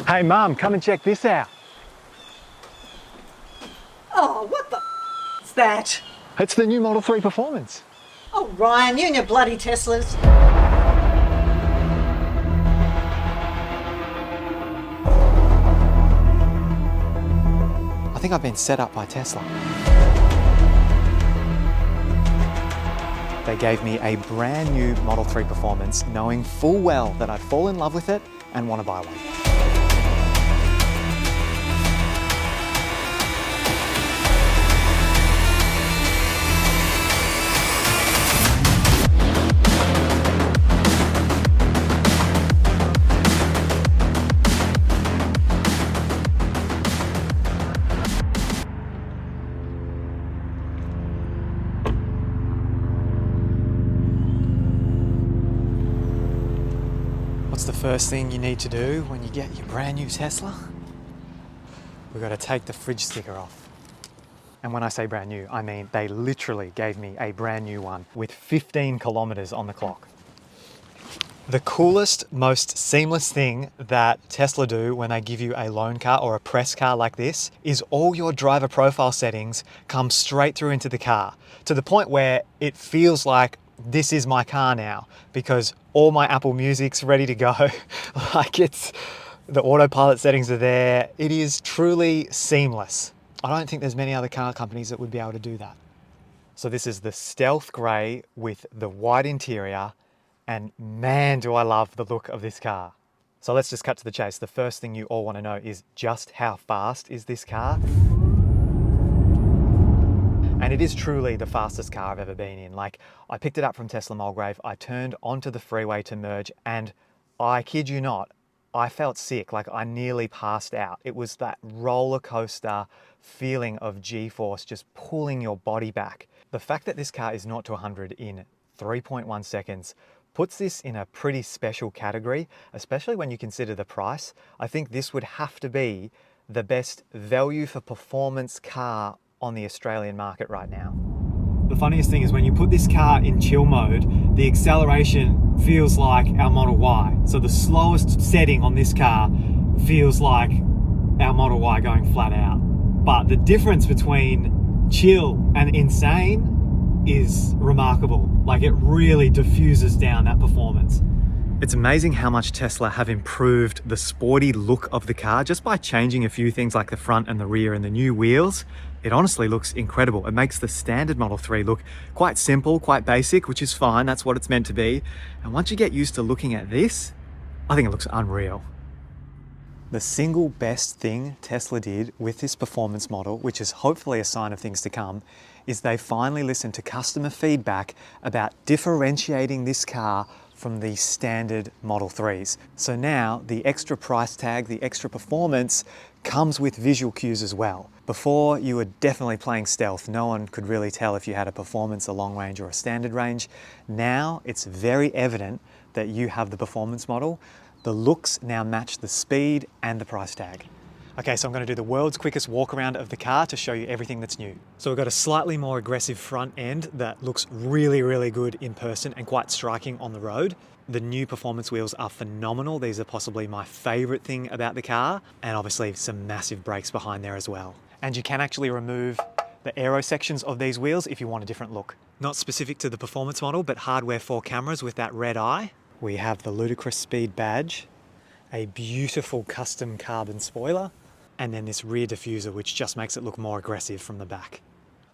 Hey Mum, come and check this out. Oh, what the is that? It's the new Model 3 Performance. Oh, Ryan, you and your bloody Teslas. I think I've been set up by Tesla. They gave me a brand new Model 3 Performance, knowing full well that I'd fall in love with it and want to buy one. What's the first thing you need to do when you get your brand new Tesla? We've got to take the fridge sticker off. And when I say brand new, I mean they literally gave me a brand new one with 15 kilometers on the clock. The coolest, most seamless thing that Tesla do when they give you a loan car or a press car like this is all your driver profile settings come straight through into the car, to the point where it feels like this is my car now, because all my Apple Music's ready to go. Like, it's, the autopilot settings are there. It is truly seamless. I don't think there's many other car companies that would be able to do that. So this is the stealth grey with the white interior, and man, do I love the look of this car. So let's just cut to the chase. The first thing you all want to know is just how fast is this car? And it is truly the fastest car I've ever been in. Like, I picked it up from Tesla Mulgrave, I turned onto the freeway to merge, and I kid you not, I felt sick, like I nearly passed out. It was that roller coaster feeling of G-force just pulling your body back. The fact that this car is 0 to 100 in 3.1 seconds puts this in a pretty special category, especially when you consider the price. I think this would have to be the best value for performance car on the Australian market right now. The funniest thing is when you put this car in chill mode, the acceleration feels like our Model Y. So the slowest setting on this car feels like our Model Y going flat out. But the difference between chill and insane is remarkable. Like, it really diffuses down that performance. It's amazing how much Tesla have improved the sporty look of the car just by changing a few things like the front and the rear and the new wheels. It honestly looks incredible. It makes the standard Model 3 look quite simple, quite basic, which is fine. That's what it's meant to be. And once you get used to looking at this, I think it looks unreal. The single best thing Tesla did with this performance model, which is hopefully a sign of things to come, is they finally listened to customer feedback about differentiating this car from the standard Model 3s. So now the extra price tag, the extra performance comes with visual cues as well. Before, you were definitely playing stealth. No one could really tell if you had a performance, a long range, or a standard range. Now it's very evident that you have the performance model. The looks now match the speed and the price tag. Okay, so I'm going to do the world's quickest walk around of the car to show you everything that's new. So we've got a slightly more aggressive front end that looks really, really good in person and quite striking on the road. The new performance wheels are phenomenal. These are possibly my favorite thing about the car, and obviously some massive brakes behind there as well. And you can actually remove the aero sections of these wheels if you want a different look. Not specific to the performance model, but hardware for cameras with that red eye. We have the ludicrous speed badge, a beautiful custom carbon spoiler, and then this rear diffuser, which just makes it look more aggressive from the back.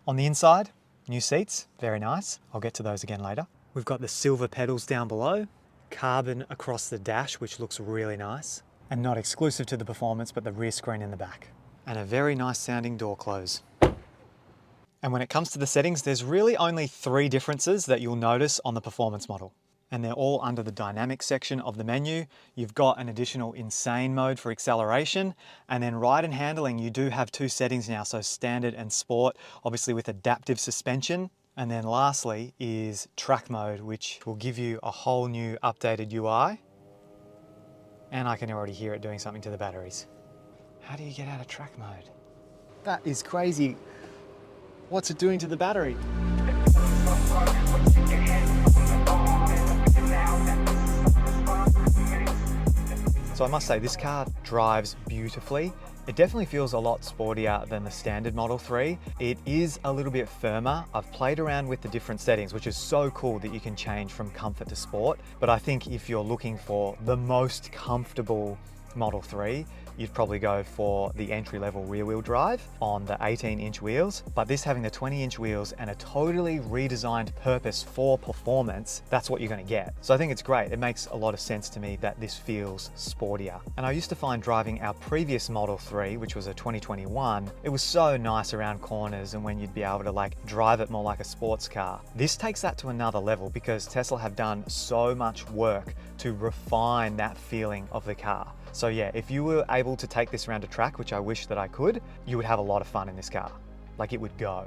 On the inside, new seats, very nice. I'll get to those again later. We've got the silver pedals down below, carbon across the dash, which looks really nice, and not exclusive to the performance, but the rear screen in the back. And a very nice sounding door close. And when it comes to the settings, there's really only 3 differences that you'll notice on the performance model. And they're all under the dynamic section of the menu. You've got an additional insane mode for acceleration, and then ride and handling, you do have 2 settings now, so standard and sport, obviously with adaptive suspension. And then lastly is track mode, which will give you a whole new updated UI. And I can already hear it doing something to the batteries. How do you get out of track mode? That is crazy. What's it doing to the battery? So So I must say this car drives beautifully. It definitely feels a lot sportier than the standard Model 3. It is a little bit firmer. I've played around with the different settings, which is so cool that you can change from comfort to sport. But I think if you're looking for the most comfortable Model 3, you'd probably go for the entry-level rear-wheel drive on the 18-inch wheels. But this having the 20-inch wheels and a totally redesigned purpose for performance, that's what you're going to get. So I think it's great. It makes a lot of sense to me that this feels sportier. And I used to find driving our previous Model 3, which was a 2021, it was so nice around corners and when you'd be able to like drive it more like a sports car. This takes that to another level because Tesla have done so much work to refine that feeling of the car. So yeah, if you were able to take this around a track, which I wish that I could, you would have a lot of fun in this car. Like it would go.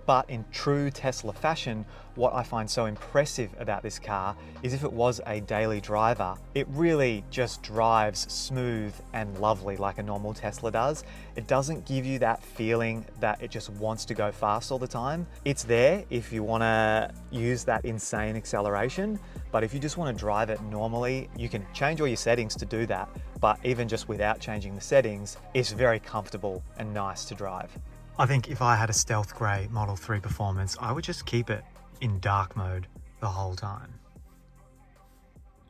But in true Tesla fashion, what I find so impressive about this car is if it was a daily driver, it really just drives smooth and lovely like a normal Tesla does. It doesn't give you that feeling that it just wants to go fast all the time. It's there if you want to use that insane acceleration, but if you just want to drive it normally, you can change all your settings to do that. But even just without changing the settings, it's very comfortable and nice to drive. I think if I had a stealth grey Model 3 Performance, I would just keep it in dark mode the whole time.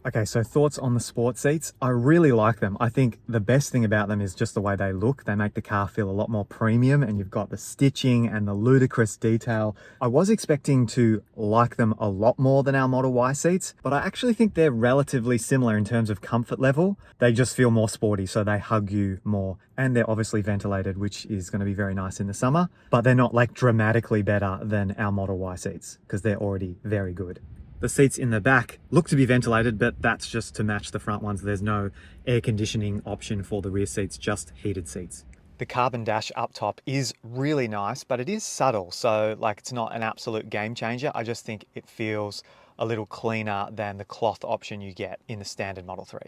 Okay, so thoughts on the sport seats. I really like them. I think the best thing about them is just the way they look. They make the car feel a lot more premium and you've got the stitching and the ludicrous detail. I was expecting to like them a lot more than our Model Y seats, but I actually think they're relatively similar in terms of comfort level. They just feel more sporty, so they hug you more. And they're obviously ventilated, which is going to be very nice in the summer, but they're not like dramatically better than our Model Y seats because they're already very good. The seats in the back look to be ventilated, but that's just to match the front ones. There's no air conditioning option for the rear seats, just heated seats. The carbon dash up top is really nice, but it is subtle. So like it's not an absolute game changer. I just think it feels a little cleaner than the cloth option you get in the standard Model 3.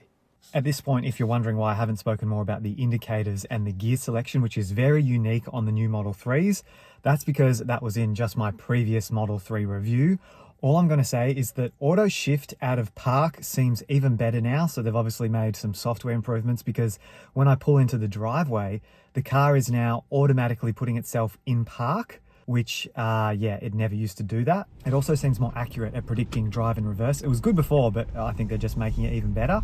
At this point, if you're wondering why I haven't spoken more about the indicators and the gear selection, which is very unique on the new Model 3s, that's because that was in just my previous Model 3 review. All I'm going to say is that auto shift out of park seems even better now. So they've obviously made some software improvements because when I pull into the driveway, the car is now automatically putting itself in park, which, yeah, it never used to do that. It also seems more accurate at predicting drive and reverse. It was good before, but I think they're just making it even better.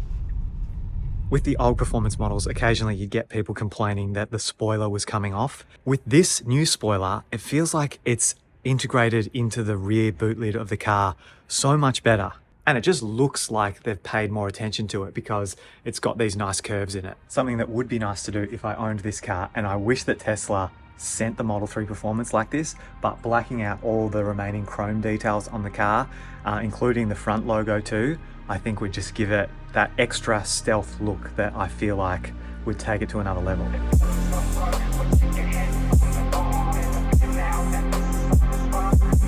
With the old performance models, occasionally you'd get people complaining that the spoiler was coming off. With this new spoiler, it feels like it's integrated into the rear boot lid of the car so much better. And it just looks like they've paid more attention to it because it's got these nice curves in it. Something that would be nice to do if I owned this car, and I wish that Tesla sent the Model 3 Performance like this, but blacking out all the remaining chrome details on the car, including the front logo too, I think would just give it that extra stealth look that I feel like would take it to another level.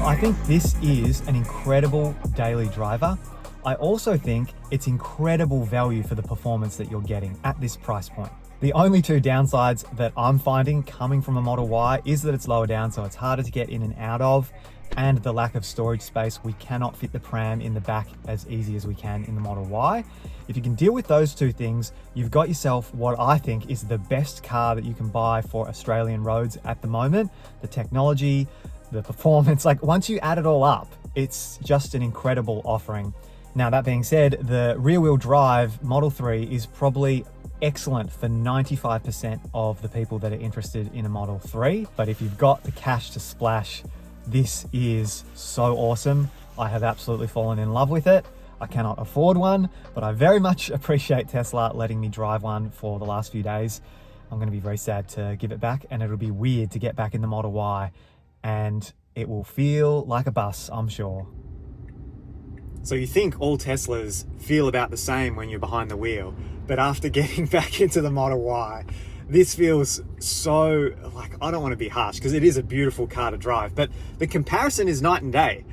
I think this is an incredible daily driver. I also think it's incredible value for the performance that you're getting at this price point. The only two downsides that I'm finding coming from a Model Y is that it's lower down, so it's harder to get in and out of, and the lack of storage space. We cannot fit the pram in the back as easy as we can in the Model Y. If you can deal with those two things, you've got yourself what I think is the best car that you can buy for Australian roads at the moment. The technology, the performance, like once you add it all up, it's just an incredible offering. Now, that being said, the rear-wheel drive Model 3 is probably excellent for 95% of the people that are interested in a Model 3. But if you've got the cash to splash, this is so awesome. I have absolutely fallen in love with it. I cannot afford one, but I very much appreciate Tesla letting me drive one for the last few days. I'm going to be very sad to give it back, and it'll be weird to get back in the Model Y, and it will feel like a bus, I'm sure. So you think all Teslas feel about the same when you're behind the wheel, but after getting back into the Model Y, this feels so, like, I don't want to be harsh because it is a beautiful car to drive, but the comparison is night and day.